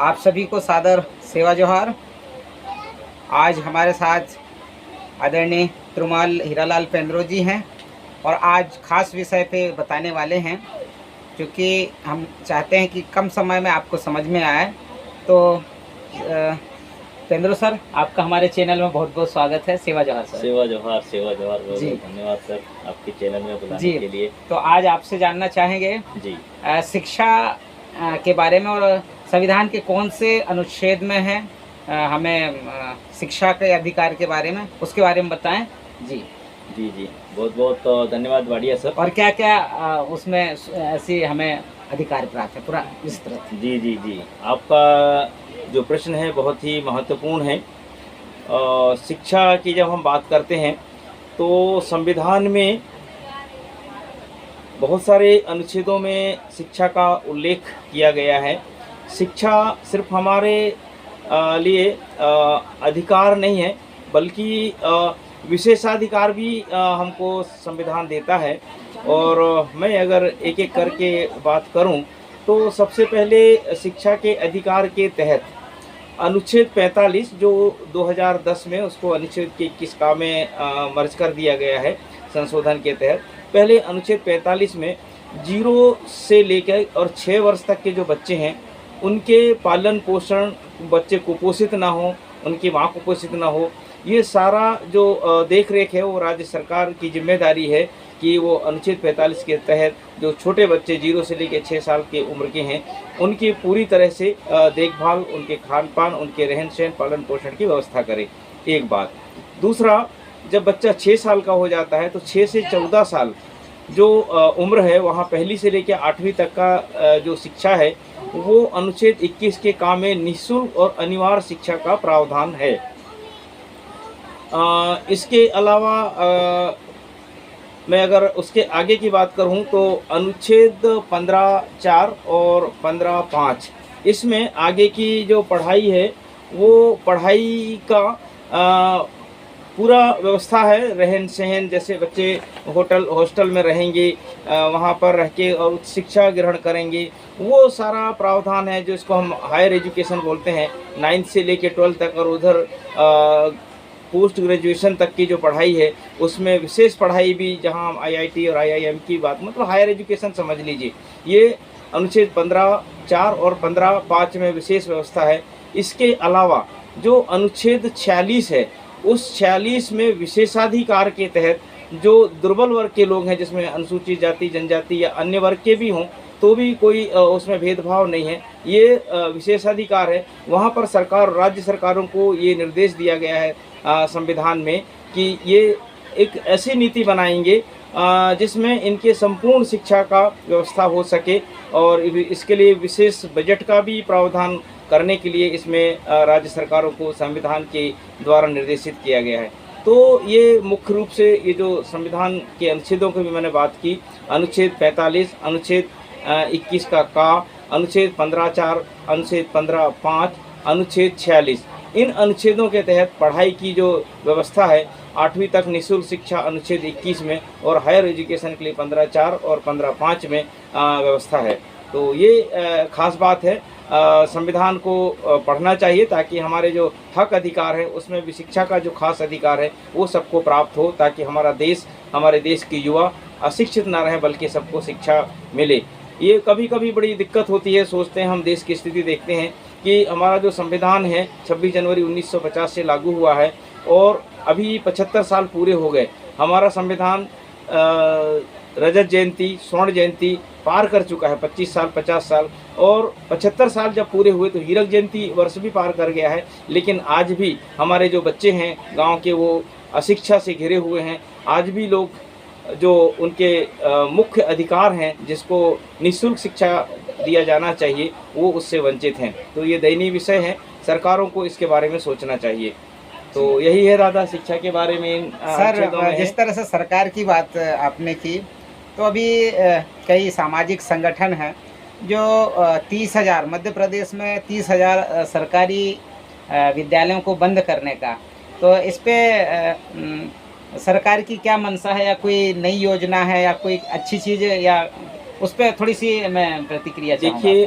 आप सभी को सादर सेवा जोहार। आज हमारे साथ आदरणीय त्रुमाल हीरालाल पेंद्रो जी हैं और आज खास विषय पे बताने वाले हैं, क्योंकि हम चाहते हैं कि कम समय में आपको समझ में आए। तो पेंद्रो सर, आपका हमारे चैनल में बहुत बहुत स्वागत है। सेवा जोहार सर। सेवा जोहार, सेवा जोहार। बहुत जी। बहुत धन्यवाद सर आपके चैनल में बुलाने जी के लिए। तो आज आपसे जानना चाहेंगे जी शिक्षा के बारे में और संविधान के कौन से अनुच्छेद में है हमें शिक्षा के अधिकार के बारे में, उसके बारे में बताएं। जी जी जी, बहुत बहुत धन्यवाद वाडिया सर। और क्या क्या उसमें ऐसी हमें अधिकार प्राप्त है, पूरा विस्तृत। जी जी जी, आपका जो प्रश्न है बहुत ही महत्वपूर्ण है। शिक्षा की जब हम बात करते हैं तो संविधान में बहुत सारे अनुच्छेदों में शिक्षा का उल्लेख किया गया है। शिक्षा सिर्फ हमारे लिए अधिकार नहीं है, बल्कि विशेषाधिकार भी हमको संविधान देता है। और मैं अगर एक एक करके बात करूं तो सबसे पहले शिक्षा के अधिकार के तहत अनुच्छेद 45 जो 2010 में उसको अनुच्छेद के 21 का में मर्ज कर दिया गया है संशोधन के तहत। पहले अनुच्छेद 45 में 0 से लेकर और 6 वर्ष तक के जो बच्चे हैं उनके पालन पोषण, बच्चे कुपोषित ना हो, उनकी माँ कुपोषित ना हो, ये सारा जो देख रेख है वो राज्य सरकार की जिम्मेदारी है कि वो अनुच्छेद 45 के तहत जो छोटे बच्चे 0 से लेकर 6 साल के उम्र के हैं उनकी पूरी तरह से देखभाल, उनके खान पान, उनके रहन सहन, पालन पोषण की व्यवस्था करे। एक बात। दूसरा, जब बच्चा 6 साल का हो जाता है तो 6 से 14 साल जो उम्र है वहाँ पहली से लेकर 8वीं तक का जो शिक्षा है वो अनुच्छेद 21 के काम में निःशुल्क और अनिवार्य शिक्षा का प्रावधान है। इसके अलावा मैं अगर उसके आगे की बात करूं तो अनुच्छेद 15(4) और 15(5) इसमें आगे की जो पढ़ाई है वो पढ़ाई का पूरा व्यवस्था है। रहन सहन, जैसे बच्चे हॉस्टल में रहेंगे, वहाँ पर रह के और उच्च शिक्षा ग्रहण करेंगे, वो सारा प्रावधान है जो इसको हम हायर एजुकेशन बोलते हैं। 9th से लेके 12th तक और उधर पोस्ट ग्रेजुएशन तक की जो पढ़ाई है उसमें विशेष पढ़ाई भी, जहां हम IIT और IIM की बात, मतलब हायर एजुकेशन समझ लीजिए, ये अनुच्छेद 15(4) और 15(5) में विशेष व्यवस्था है। इसके अलावा जो अनुच्छेद 46 है उस 46 में विशेषाधिकार के तहत जो दुर्बल वर्ग के लोग हैं, जिसमें अनुसूचित जाति, जनजाति या अन्य वर्ग के भी हों तो भी कोई उसमें भेदभाव नहीं है, ये विशेषाधिकार है। वहाँ पर सरकार, राज्य सरकारों को ये निर्देश दिया गया है संविधान में कि ये एक ऐसी नीति बनाएंगे जिसमें इनके संपूर्ण शिक्षा का व्यवस्था हो सके, और इसके लिए विशेष बजट का भी प्रावधान करने के लिए इसमें राज्य सरकारों को संविधान के द्वारा निर्देशित किया गया है। तो ये मुख्य रूप से ये जो संविधान के अनुच्छेदों की भी मैंने बात की, अनुच्छेद 45, अनुच्छेद 21 का, अनुच्छेद 15(4), अनुच्छेद 15(5), अनुच्छेद 46, इन अनुच्छेदों के तहत पढ़ाई की जो व्यवस्था है 8वीं तक निःशुल्क शिक्षा अनुच्छेद 21 में, और हायर एजुकेशन के लिए 15(4) और 15(5) में व्यवस्था है। तो ये खास बात है। संविधान को पढ़ना चाहिए ताकि हमारे जो हक अधिकार है उसमें भी शिक्षा का जो खास अधिकार है वो सबको प्राप्त हो, ताकि हमारा देश, हमारे देश के युवा अशिक्षित ना रहें बल्कि सबको शिक्षा मिले। ये कभी कभी बड़ी दिक्कत होती है, सोचते हैं, हम देश की स्थिति देखते हैं कि हमारा जो संविधान है 26 जनवरी 1950 से लागू हुआ है और अभी 75 साल पूरे हो गए। हमारा संविधान रजत जयंती, स्वर्ण जयंती पार कर चुका है, 25 साल, 50 साल, और 75 साल जब पूरे हुए तो हीरक जयंती वर्ष भी पार कर गया है। लेकिन आज भी हमारे जो बच्चे हैं गांव के वो अशिक्षा से घिरे हुए हैं। आज भी लोग जो उनके मुख्य अधिकार हैं, जिसको निःशुल्क शिक्षा दिया जाना चाहिए, वो उससे वंचित हैं। तो ये दयनीय विषय है, सरकारों को इसके बारे में सोचना चाहिए। तो यही है दादा शिक्षा के बारे में। सर, जिस तरह से सरकार की बात आपने की, तो अभी कई सामाजिक संगठन हैं जो 30,000, मध्य प्रदेश में 30,000 सरकारी विद्यालयों को बंद करने का, तो इस पे सरकार की क्या मंशा है, या कोई नई योजना है, या कोई अच्छी चीज़, या उस पर थोड़ी सी मैं प्रतिक्रिया चाहूँगा। देखिए,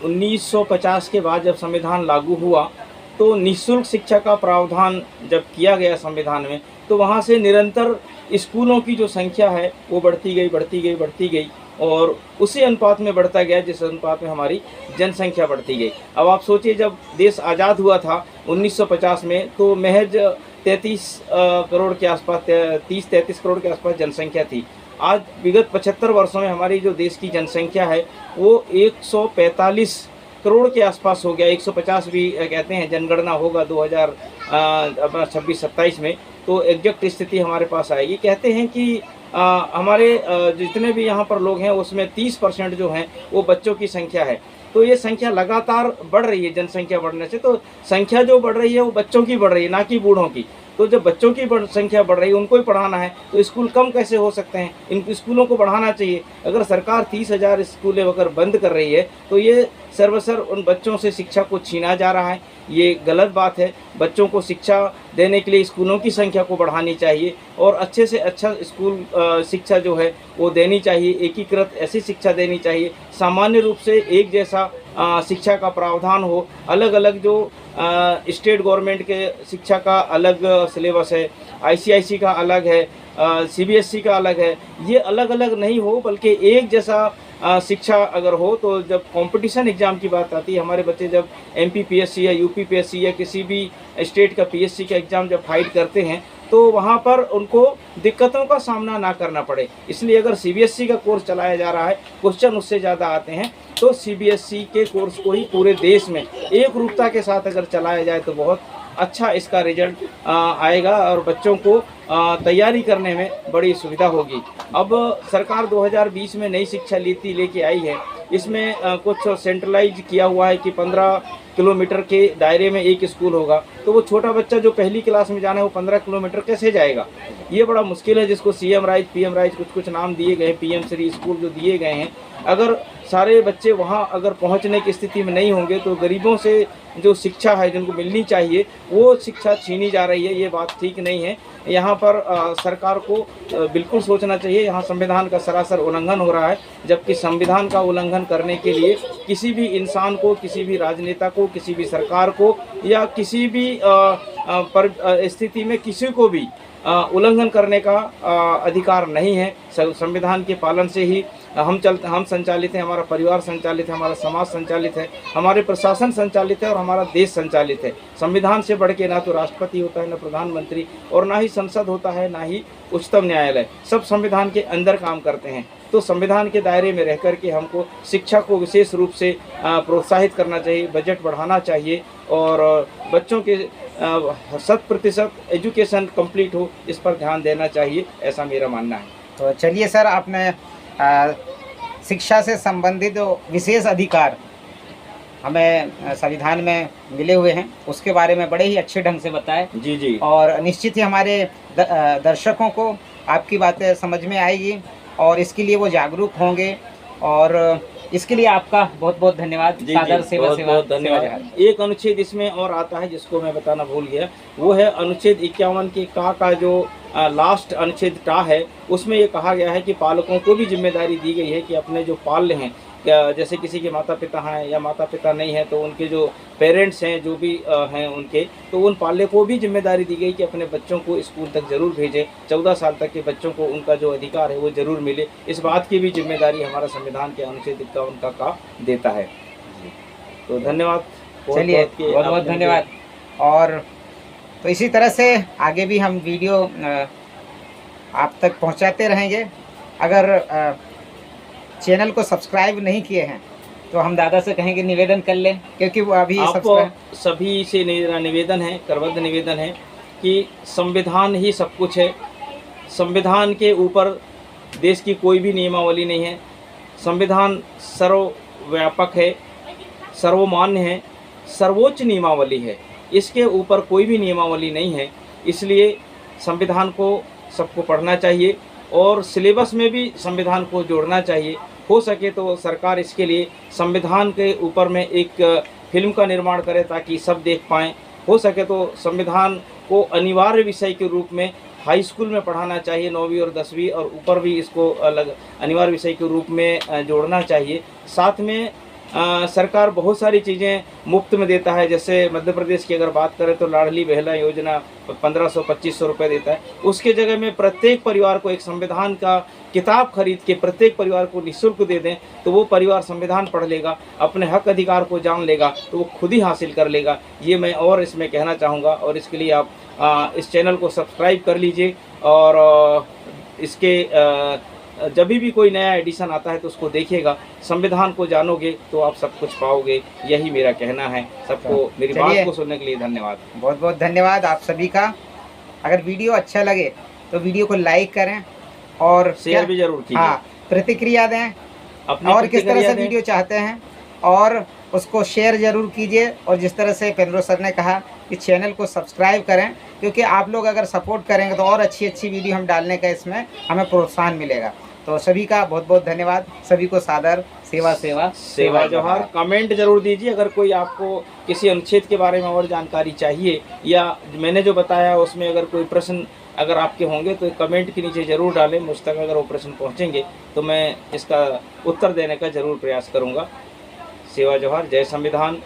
1950 के बाद जब संविधान लागू हुआ तो निःशुल्क शिक्षा का प्रावधान जब किया गया संविधान में, तो वहाँ से निरंतर स्कूलों की जो संख्या है वो बढ़ती गई और उसी अनुपात में बढ़ता गया जिस अनुपात में हमारी जनसंख्या बढ़ती गई। अब आप सोचिए, जब देश आज़ाद हुआ था 1950 में तो महज 33 करोड़ के आसपास, 30-33 करोड़ के आसपास जनसंख्या थी। आज विगत 75 वर्षों में हमारी जो देश की जनसंख्या है वो 145 करोड़ के आसपास हो गया। 150 भी कहते हैं, जनगणना होगा 2026-27 में तो एग्जैक्ट स्थिति हमारे पास आएगी। कहते हैं कि हमारे जितने भी यहाँ पर लोग हैं उसमें 30% जो हैं वो बच्चों की संख्या है। तो ये संख्या लगातार बढ़ रही है, जनसंख्या बढ़ने से तो संख्या जो बढ़ रही है वो बच्चों की बढ़ रही है, ना कि बूढ़ों की। तो जब बच्चों की संख्या बढ़ रही है, उनको ही पढ़ाना है तो स्कूल कम कैसे हो सकते हैं? इन स्कूलों को बढ़ाना चाहिए। अगर सरकार 30,000 स्कूलें अगर बंद कर रही है तो ये सर्वसर उन बच्चों से शिक्षा को छीना जा रहा है, ये गलत बात है। बच्चों को शिक्षा देने के लिए स्कूलों की संख्या को बढ़ानी चाहिए और अच्छे से अच्छा स्कूल शिक्षा जो है वो देनी चाहिए, एकीकृत ऐसी शिक्षा देनी चाहिए, सामान्य रूप से एक जैसा शिक्षा का प्रावधान हो। अलग अलग जो स्टेट गवर्नमेंट के शिक्षा का अलग सिलेबस है, ICIC का अलग है, CBSE का अलग है, ये अलग अलग नहीं हो बल्कि एक जैसा शिक्षा अगर हो तो जब कंपटीशन एग्ज़ाम की बात आती है, हमारे बच्चे जब MPPSC या UPPSC या किसी भी स्टेट का PSC का एग्ज़ाम जब फाइट करते हैं तो वहाँ पर उनको दिक्कतों का सामना ना करना पड़े। इसलिए अगर CBSE का कोर्स चलाया जा रहा है, क्वेश्चन उससे ज़्यादा आते हैं, तो CBSE के कोर्स को ही पूरे देश में एक रूपता के साथ अगर चलाया जाए तो बहुत अच्छा इसका रिजल्ट आएगा और बच्चों को तैयारी करने में बड़ी सुविधा होगी। अब सरकार 2020 में नई शिक्षा नीति लेके आई है। इसमें कुछ सेंट्रलाइज किया हुआ है कि 15 किलोमीटर के दायरे में एक स्कूल होगा। तो वो छोटा बच्चा जो पहली क्लास में जाना है वो 15 किलोमीटर कैसे जाएगा? ये बड़ा मुश्किल है, जिसको CM राइज, PM राइज कुछ नाम दिए गए हैं, PM श्री स्कूल जो दिए गए हैं। अगर सारे बच्चे वहाँ अगर पहुँचने की स्थिति में नहीं होंगे तो गरीबों से जो शिक्षा है जिनको मिलनी चाहिए वो शिक्षा छीनी जा रही है। ये बात ठीक नहीं है। यहाँ पर सरकार को बिल्कुल सोचना चाहिए। यहाँ संविधान का सरासर उल्लंघन हो रहा है, जबकि संविधान का उल्लंघन करने के लिए किसी भी इंसान को, किसी भी राजनेता को, किसी भी सरकार को या किसी भी स्थिति में किसी को भी उल्लंघन करने का अधिकार नहीं है। संविधान के पालन से ही हम संचालित हैं, हमारा परिवार संचालित है, हमारा समाज संचालित है, हमारे प्रशासन संचालित है और हमारा देश संचालित है। संविधान से बढ़ के ना तो राष्ट्रपति होता है, ना प्रधानमंत्री, और ना ही संसद होता है, ना ही उच्चतम न्यायालय। सब संविधान के अंदर काम करते हैं। तो संविधान के दायरे में रह कर के हमको शिक्षा को विशेष रूप से प्रोत्साहित करना चाहिए, बजट बढ़ाना चाहिए और बच्चों के 100% एजुकेशन कंप्लीट हो, इस पर ध्यान देना चाहिए, ऐसा मेरा मानना है। तो चलिए सर, आपने शिक्षा से संबंधित जो विशेष अधिकार हमें संविधान में मिले हुए हैं उसके बारे में बड़े ही अच्छे ढंग से बताए। जी जी। और निश्चित ही हमारे दर्शकों को आपकी बातें समझ में आएगी और इसके लिए वो जागरूक होंगे और इसके लिए आपका बहुत बहुत धन्यवाद। सादर सेवा बहुत धन्यवाद। एक अनुच्छेद इसमें और आता है जिसको मैं बताना भूल गया, वो है अनुच्छेद 51 के का जो लास्ट अनुच्छेद टा है, उसमें ये कहा गया है कि पालकों को भी जिम्मेदारी दी गई है कि अपने जो पाल्य हैं, जैसे किसी के माता पिता हैं या माता पिता नहीं हैं तो उनके जो पेरेंट्स हैं जो भी हैं उनके, तो उन पाल्य को भी जिम्मेदारी दी गई कि अपने बच्चों को स्कूल तक ज़रूर भेजें। 14 साल तक के बच्चों को उनका जो अधिकार है वो ज़रूर मिले। इस बात की भी जिम्मेदारी हमारा संविधान के अनुच्छेद 51 का देता है। तो धन्यवाद। चलिए, बहुत बहुत धन्यवाद। और तो इसी तरह से आगे भी हम वीडियो आप तक पहुंचाते रहेंगे। अगर चैनल को सब्सक्राइब नहीं किए हैं तो हम दादा से कहेंगे निवेदन कर लें, क्योंकि वो अभी सभी से निवेदन है, करबद्ध निवेदन है कि संविधान ही सब कुछ है। संविधान के ऊपर देश की कोई भी नियमावली नहीं है। संविधान सर्वव्यापक है, सर्वमान्य है, सर्वोच्च नियमावली है। इसके ऊपर कोई भी नियमावली नहीं है। इसलिए संविधान को सबको पढ़ना चाहिए और सिलेबस में भी संविधान को जोड़ना चाहिए। हो सके तो सरकार इसके लिए संविधान के ऊपर में एक फिल्म का निर्माण करे ताकि सब देख पाएँ। हो सके तो संविधान को अनिवार्य विषय के रूप में हाई स्कूल में पढ़ाना चाहिए, 9वीं और 10वीं और ऊपर भी इसको अलग अनिवार्य विषय के रूप में जोड़ना चाहिए। साथ में सरकार बहुत सारी चीज़ें मुफ्त में देता है। जैसे मध्य प्रदेश की अगर बात करें तो लाडली बहला योजना 1500-2500 रुपये देता है। उसके जगह में प्रत्येक परिवार को एक संविधान का किताब खरीद के प्रत्येक परिवार को निःशुल्क दे दें तो वो परिवार संविधान पढ़ लेगा, अपने हक अधिकार को जान लेगा, तो वो खुद ही हासिल कर लेगा। ये मैं और इसमें कहना चाहूँगा और इसके लिए आप इस चैनल को सब्सक्राइब कर लीजिए और इसके जब भी कोई नया एडिशन आता है तो उसको देखिएगा, संविधान को जानोगे तो आप सब कुछ पाओगे। यही मेरा कहना है। सबको मेरी बात को सुनने के लिए धन्यवाद। बहुत बहुत धन्यवाद आप सभी का। अगर वीडियो अच्छा लगे तो वीडियो को लाइक करें और शेयर भी जरूर कीजिए। हाँ, प्रतिक्रिया दें और किस तरह से वीडियो चाहते हैं और उसको शेयर जरूर कीजिए। और जिस तरह से पेंद्रो सर ने कहा कि चैनल को सब्सक्राइब करें, क्योंकि आप लोग अगर सपोर्ट करेंगे तो और अच्छी अच्छी वीडियो हम डालने का इसमें हमें प्रोत्साहन मिलेगा। तो सभी का बहुत बहुत धन्यवाद। सभी को सादर सेवा सेवा सेवा जोहार। कमेंट जरूर दीजिए अगर कोई आपको किसी अनुच्छेद के बारे में और जानकारी चाहिए या मैंने जो बताया उसमें अगर कोई प्रश्न अगर आपके होंगे तो कमेंट के नीचे ज़रूर डालें। मुझ तक अगर वो प्रश्न पहुंचेंगे तो मैं इसका उत्तर देने का ज़रूर प्रयास करूंगा। सेवा जोहार। जय संविधान,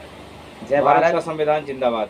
जय भारत भारत का संविधान जिंदाबाद।